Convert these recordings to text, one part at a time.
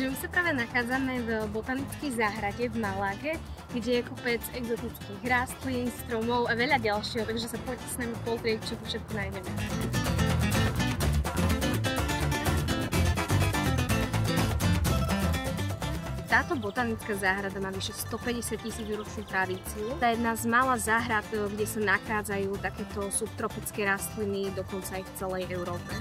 Takže my sa práve nachádzame v botanickej záhrade v Malage, kde je kopec exotických rastlín, stromov a veľa ďalšieho, takže sa poďte s nami pozrieť, čo tu všetko nájdeme. Táto botanická záhrada má vyše 150 000 ročnú tradíciu. To je jedna z mála záhrad, kde sa nachádzajú takéto subtropické rastliny, dokonca aj v celej Európe.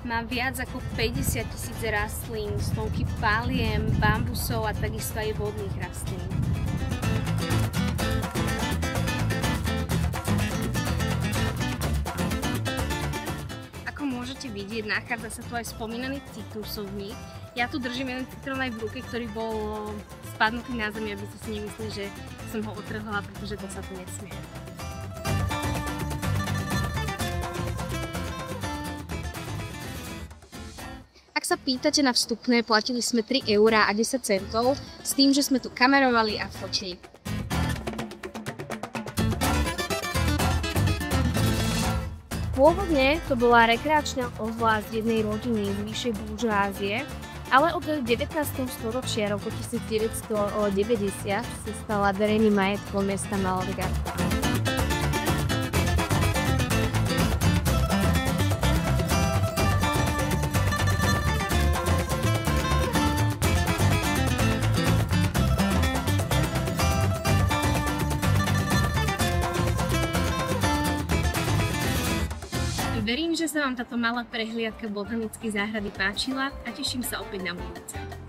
Má viac ako 50 000 rastlín, stovky paliem, bambusov a takisto aj vodných rastlín. Ako môžete vidieť, nachádza sa tu aj spomínaný citrusovník. Ja tu držím jeden citrón aj v ruke, ktorý bol spadnutý na zemi, aby ste si nemysleli, že som ho otrhla, pretože to sa tu nesmie. Ak sa pýtate na vstupné, platili sme 3 € a 10 centov, s tým, že sme tu kamerovali a fotili. Pôvodne to bola rekreačná oblasť jednej rodiny z vyššej buržoázie, ale od 19. storočia roku 1990 sa stala verejným majetkom mesta Malaga. Verím, že sa vám táto malá prehliadka botanickej záhrady páčila a teším sa opäť na budúce.